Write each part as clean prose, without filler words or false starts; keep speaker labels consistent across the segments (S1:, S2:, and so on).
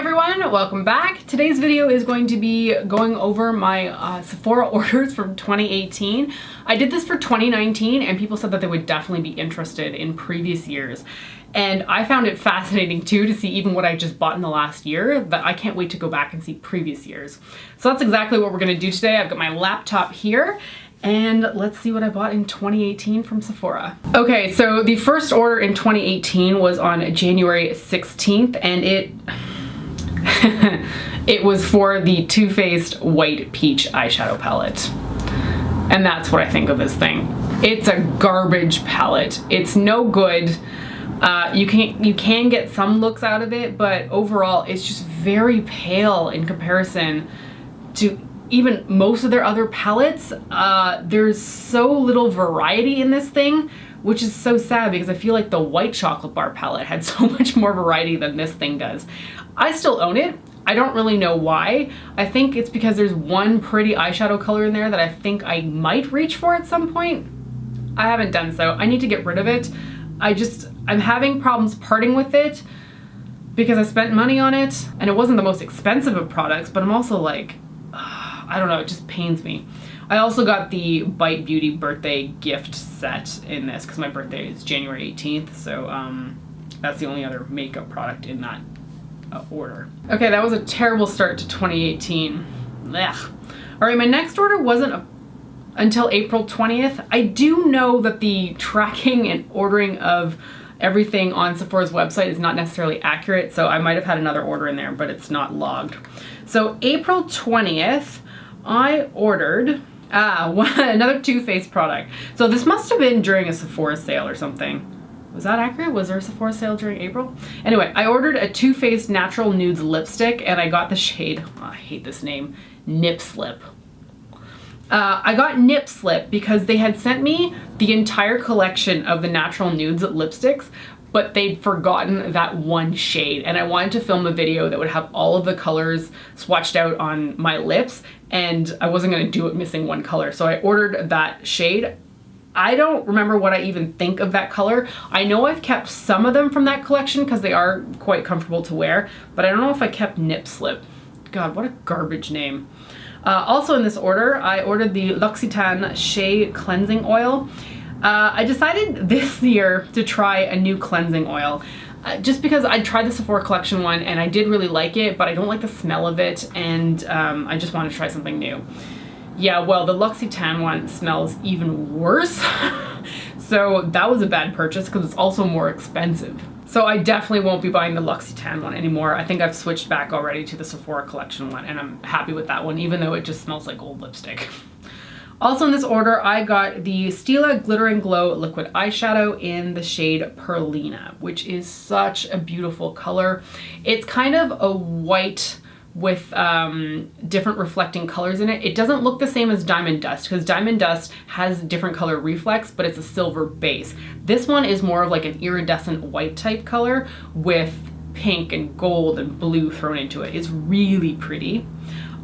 S1: everyone, welcome back. Today's video is going to be going over my Sephora orders from 2018. I did this for 2019 and people said that they would definitely be interested in previous years. And I found it fascinating too to see even what I just bought in the last year, but I can't wait to go back and see previous years. So that's exactly what we're gonna do today. I've got my laptop here and let's see what I bought in 2018 from Sephora. Okay, so the first order in 2018 was on January 16th and it was for the Too Faced White Peach eyeshadow palette. And that's what I think of this thing. It's a garbage palette. It's no good. You can get some looks out of it, but overall it's just very pale in comparison to even most of their other palettes. There's so little variety in this thing, which is so sad because I feel like the white chocolate bar palette had so much more variety than this thing does. I still own it. I don't really know why. I think it's because there's one pretty eyeshadow color in there that I think I might reach for at some point. I haven't done so. I need to get rid of it. I'm having problems parting with it because I spent money on it and it wasn't the most expensive of products, but I'm also like, I don't know, it just pains me. I also got the Bite Beauty birthday gift set in this because my birthday is January 18th, so that's the only other makeup product in that order. Okay, that was a terrible start to 2018. Ugh. All right, my next order wasn't until April 20th. I do know that the tracking and ordering of everything on Sephora's website is not necessarily accurate, so I might have had another order in there, but it's not logged. So April 20th, I ordered another Too Faced product. So this must have been during a Sephora sale or something. Was that accurate? Was there a Sephora sale during April? Anyway, I ordered a Too Faced Natural Nudes lipstick and I got the shade, oh, I hate this name, Nip Slip. I got Nip Slip because they had sent me the entire collection of the Natural Nudes lipsticks, but they'd forgotten that one shade and I wanted to film a video that would have all of the colors swatched out on my lips and I wasn't gonna do it missing one color. So I ordered that shade. I don't remember what I even think of that color. I know I've kept some of them from that collection because they are quite comfortable to wear, but I don't know if I kept Nip Slip. God, what a garbage name. Also in this order, I ordered the L'Occitane Shea Cleansing Oil. I decided this year to try a new cleansing oil. Just because I tried the Sephora collection one and I did really like it, but I don't like the smell of it and I just want to try something new. Yeah, well, the L'Occitane one smells even worse. So that was a bad purchase because it's also more expensive. So I definitely won't be buying the L'Occitane one anymore. I think I've switched back already to the Sephora collection one and I'm happy with that one, even though it just smells like old lipstick. Also in this order, I got the Stila Glitter and Glow Liquid Eyeshadow in the shade Perlina, which is such a beautiful color. It's kind of a white with different reflecting colors in it. It doesn't look the same as Diamond Dust because Diamond Dust has different color reflex, but it's a silver base. This one is more of like an iridescent white type color with pink and gold and blue thrown into it. It's really pretty.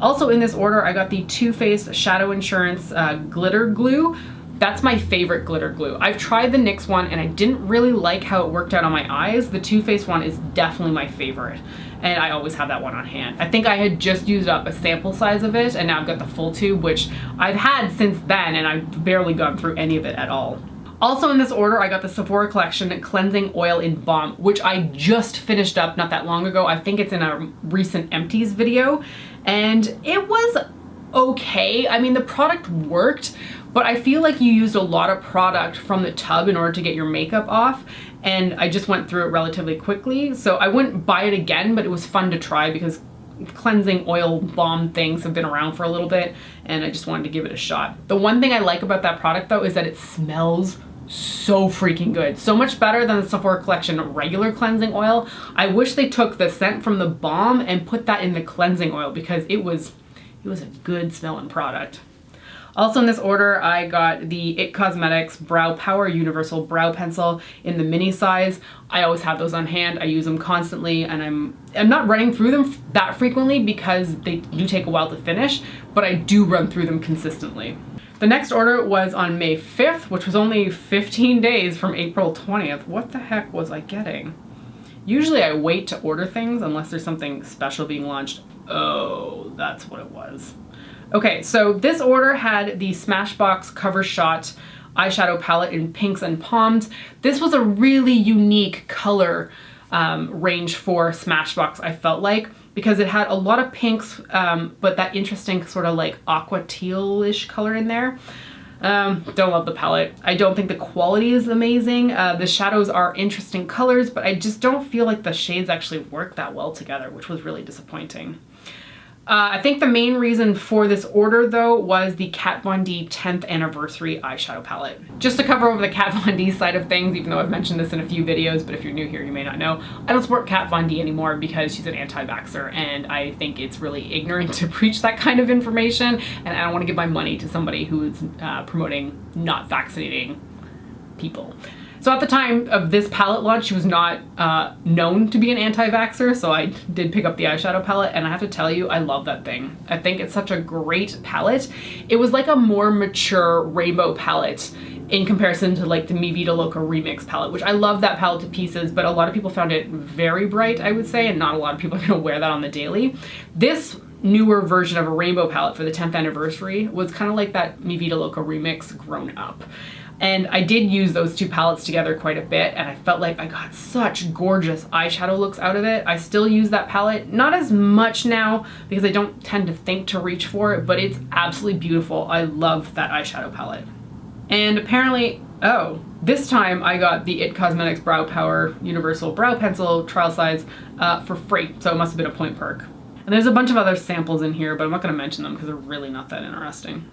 S1: Also in this order, I got the Too Faced Shadow Insurance Glitter Glue. That's my favorite glitter glue. I've tried the NYX one and I didn't really like how it worked out on my eyes. The Too Faced one is definitely my favorite. And I always have that one on hand. I think I had just used up a sample size of it and now I've got the full tube, which I've had since then and I've barely gone through any of it at all. Also in this order, I got the Sephora Collection Cleansing Oil in Balm, which I just finished up not that long ago. I think it's in a recent empties video and it was okay. I mean, the product worked, but I feel like you used a lot of product from the tub in order to get your makeup off. And I just went through it relatively quickly. So I wouldn't buy it again, but it was fun to try because cleansing oil balm things have been around for a little bit and I just wanted to give it a shot. The one thing I like about that product though is that it smells so freaking good. So much better than the Sephora Collection regular cleansing oil. I wish they took the scent from the balm and put that in the cleansing oil because it was a good smelling product. Also in this order, I got the IT Cosmetics Brow Power Universal Brow Pencil in the mini size. I always have those on hand. I use them constantly and I'm not running through them that frequently because they do take a while to finish, but I do run through them consistently. The next order was on May 5th, which was only 15 days from April 20th. What the heck was I getting? Usually I wait to order things unless there's something special being launched. Oh, that's what it was. Okay, so this order had the Smashbox Covershot eyeshadow palette in pinks and palms. This was a really unique color range for Smashbox, I felt like, because it had a lot of pinks, but that interesting sort of like aqua teal-ish color in there. Don't love the palette. I don't think the quality is amazing. The shadows are interesting colors, but I just don't feel like the shades actually work that well together, which was really disappointing. I think the main reason for this order though was the Kat Von D 10th anniversary eyeshadow palette. Just to cover over the Kat Von D side of things, even though I've mentioned this in a few videos, but if you're new here, you may not know, I don't support Kat Von D anymore because she's an anti-vaxxer, and I think it's really ignorant to preach that kind of information, and I don't want to give my money to somebody who is promoting not vaccinating people. So at the time of this palette launch, she was not known to be an anti-vaxxer, so I did pick up the eyeshadow palette, and I have to tell you, I love that thing. I think it's such a great palette. It was like a more mature rainbow palette in comparison to like the Mi Vida Loca Remix palette, which I love that palette to pieces, but a lot of people found it very bright, I would say, and not a lot of people are gonna wear that on the daily. This newer version of a rainbow palette for the 10th anniversary was kind of like that Mi Vida Loca Remix grown up. And I did use those two palettes together quite a bit, and I felt like I got such gorgeous eyeshadow looks out of it. I still use that palette, not as much now because I don't tend to think to reach for it, but it's absolutely beautiful. I love that eyeshadow palette. And apparently, oh, this time I got the IT Cosmetics Brow Power Universal Brow Pencil trial size for free, so it must have been a point perk. And there's a bunch of other samples in here, but I'm not gonna mention them because they're really not that interesting.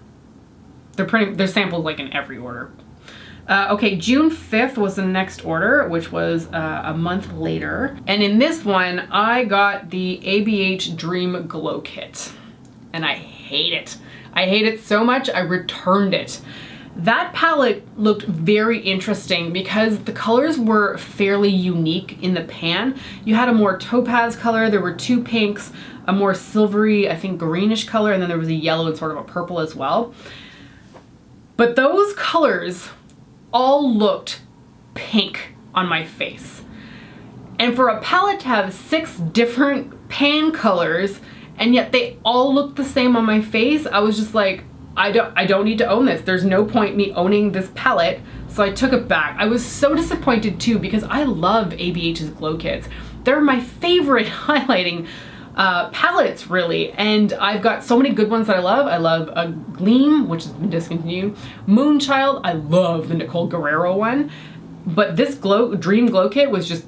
S1: They're samples like in every order. Okay, June 5th was the next order, which was a month later. And in this one, I got the ABH Dream Glow Kit. And I hate it. I hate it so much, I returned it. That palette looked very interesting because the colors were fairly unique in the pan. You had a more topaz color, there were two pinks, a more silvery, I think greenish color, and then there was a yellow and sort of a purple as well. But those colors all looked pink on my face. And for a palette to have 6 different pan colors and yet they all look the same on my face, I was just like, I don't need to own this. There's no point me owning this palette. So I took it back. I was so disappointed too because I love ABH's glow kits. They're my favorite highlighting palettes, really, and I've got so many good ones that I love. I love a Gleam, which has been discontinued. Moonchild, I love the Nicole Guerrero one, but this Dream Glow Kit was just,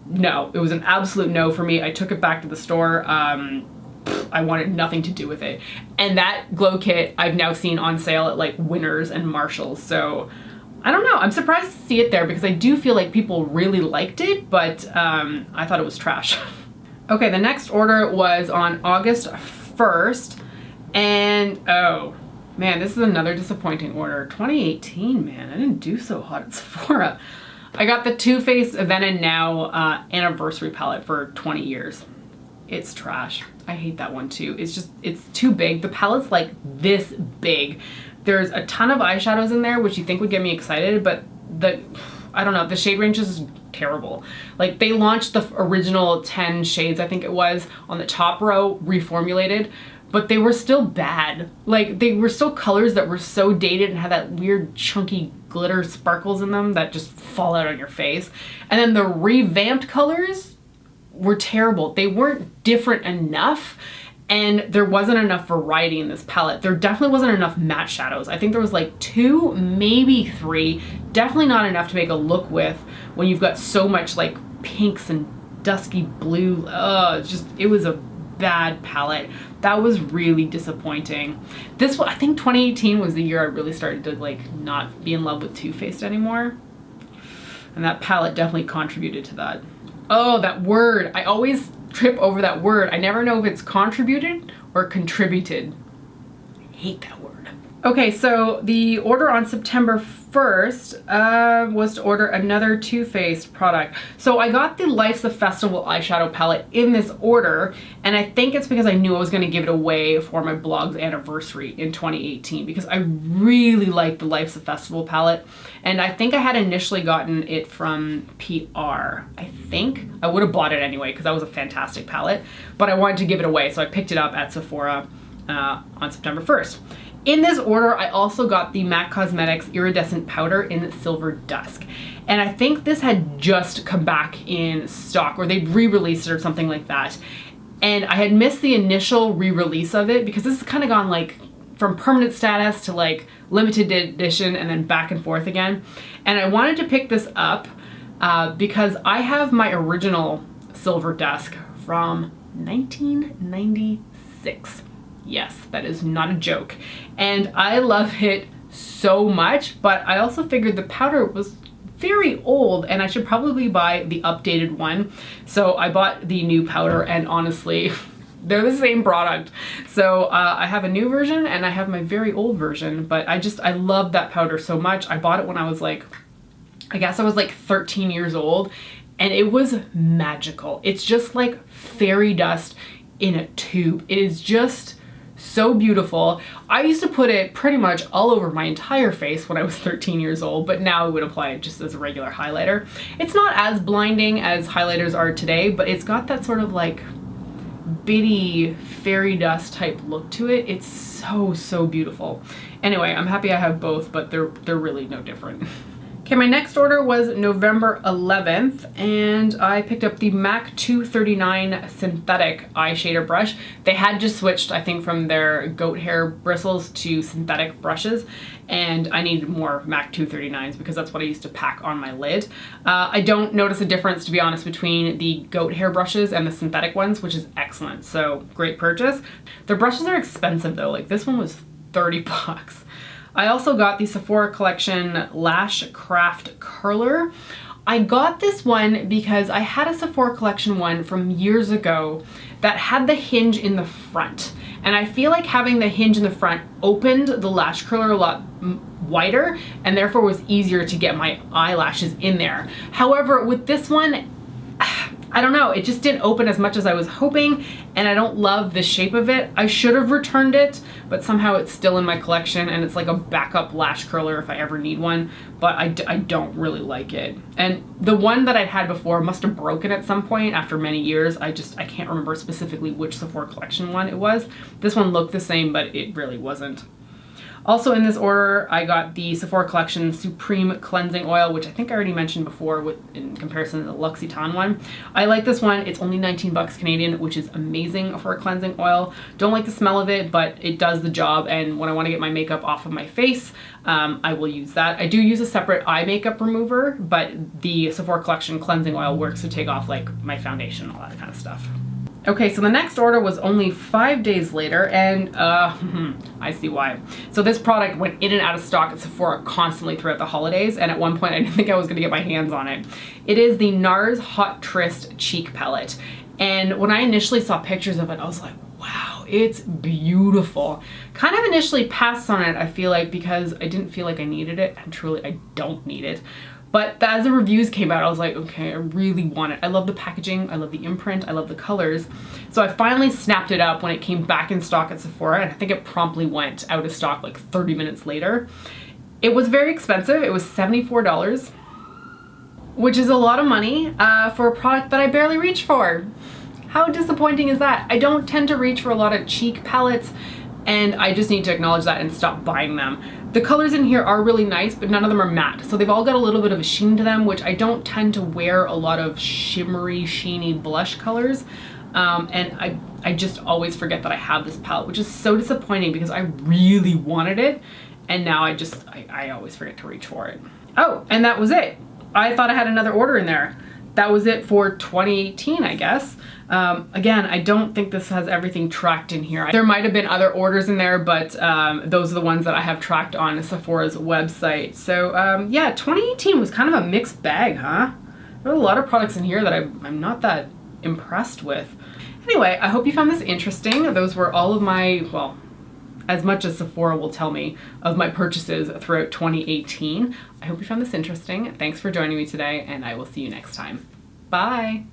S1: no, it was an absolute no for me. I took it back to the store. I wanted nothing to do with it. And that glow kit I've now seen on sale at like Winners and Marshalls, so I don't know. I'm surprised to see it there because I do feel like people really liked it, but I thought it was trash. Okay, the next order was on August 1st, and oh man, this is another disappointing order. 2018, man, I didn't do so hot at Sephora. I got the Too Faced Then and Now anniversary palette for 20 years. It's trash. I hate that one too. It's just, it's too big. The palette's like this big. There's a ton of eyeshadows in there, which you think would get me excited, but I don't know, the shade range is terrible. Like, they launched the original 10 shades, I think it was, on the top row, reformulated, but they were still bad. Like, they were still colors that were so dated and had that weird chunky glitter sparkles in them that just fall out on your face. And then the revamped colors were terrible. They weren't different enough, and there wasn't enough variety in this palette. There definitely wasn't enough matte shadows. I think there was like 2, maybe 3. Definitely not enough to make a look with when you've got so much like pinks and dusky blue. It was a bad palette. That was really disappointing. This one, I think 2018 was the year I really started to like not be in love with Too Faced anymore. And that palette definitely contributed to that. Oh, that word. I always trip over that word. I never know if it's contributed or contributed. I hate that word. Okay, so the order on September first was to order another Too Faced product. So I got the Life's a Festival eyeshadow palette in this order, and I think it's because I knew I was going to give it away for my blog's anniversary in 2018, because I really like the Life's a Festival palette, and I think I had initially gotten it from PR. I think I would have bought it anyway because that was a fantastic palette, but I wanted to give it away, so I picked it up at Sephora on September 1st. In this order, I also got the MAC Cosmetics Iridescent Powder in Silver Dusk. And I think this had just come back in stock, or they re-released it or something like that. And I had missed the initial re-release of it because this has kind of gone like from permanent status to like limited edition and then back and forth again. And I wanted to pick this up because I have my original Silver Dusk from 1996. Yes, that is not a joke. And I love it so much, but I also figured the powder was very old and I should probably buy the updated one. So I bought the new powder, and honestly, they're the same product. So I have a new version and I have my very old version, but I love that powder so much. I bought it when I was like, I guess I was like 13 years old, and it was magical. It's just like fairy dust in a tube. It is just so beautiful. I used to put it pretty much all over my entire face when I was 13 years old, but now I would apply it just as a regular highlighter. It's not as blinding as highlighters are today, but it's got that sort of like bitty fairy dust type look to it. It's so beautiful. Anyway, I'm happy I have both, but they're really no different. Okay, my next order was November 11th, and I picked up the MAC 239 synthetic eye shader brush. They had just switched, I think, from their goat hair bristles to synthetic brushes, and I needed more MAC 239s because that's what I used to pack on my lid. I don't notice a difference, to be honest, between the goat hair brushes and the synthetic ones, which is excellent, so great purchase. The brushes are expensive though, like this one was 30 bucks. I also got the Sephora Collection Lash Craft Curler. I got this one because I had a Sephora Collection one from years ago that had the hinge in the front. And I feel like having the hinge in the front opened the lash curler a lot wider, and therefore was easier to get my eyelashes in there. However, with this one, I don't know, it just didn't open as much as I was hoping, and I don't love the shape of it. I should have returned it, but somehow it's still in my collection, and it's like a backup lash curler if I ever need one, but I don't really like it. And the one that I'd had before must have broken at some point after many years. I can't remember specifically which Sephora Collection one it was. This one looked the same, but it really wasn't. Also in this order, I got the Sephora Collection Supreme Cleansing Oil, which I think I already mentioned before in comparison to the L'Occitane one. I like this one. It's only 19 bucks Canadian, which is amazing for a cleansing oil. Don't like the smell of it, but it does the job, and when I want to get my makeup off of my face, I will use that. I do use a separate eye makeup remover, but the Sephora Collection Cleansing Oil works to take off like my foundation and all that kind of stuff. Okay, so the next order was only 5 days later, and I see why. So this product went in and out of stock at Sephora constantly throughout the holidays, and at one point I didn't think I was gonna get my hands on it. It is the NARS Hot Tryst Cheek Palette. And when I initially saw pictures of it, I was like, wow, it's beautiful. Kind of initially passed on it, I feel like, because I didn't feel like I needed it, and truly I don't need it. But as the reviews came out, I was like, okay, I really want it. I love the packaging, I love the imprint, I love the colors. So I finally snapped it up when it came back in stock at Sephora, and I think it promptly went out of stock like 30 minutes later. It was very expensive. It was $74, which is a lot of money for a product that I barely reach for. How disappointing is that? I don't tend to reach for a lot of cheek palettes, and I just need to acknowledge that and stop buying them. The colors in here are really nice, but none of them are matte. So they've all got a little bit of a sheen to them, which I don't tend to wear a lot of shimmery, sheeny blush colors. And I just always forget that I have this palette, which is so disappointing because I really wanted it. And now I always forget to reach for it. Oh, and that was it. I thought I had another order in there. That was it for 2018, I guess. Again, I don't think this has everything tracked in here. There might have been other orders in there, but those are the ones that I have tracked on Sephora's website. So yeah, 2018 was kind of a mixed bag, huh? There were a lot of products in here that I'm not that impressed with. Anyway, I hope you found this interesting. Those were all of my, well, as much as Sephora will tell me of my purchases throughout 2018. I hope you found this interesting. Thanks for joining me today, and I will see you next time. Bye.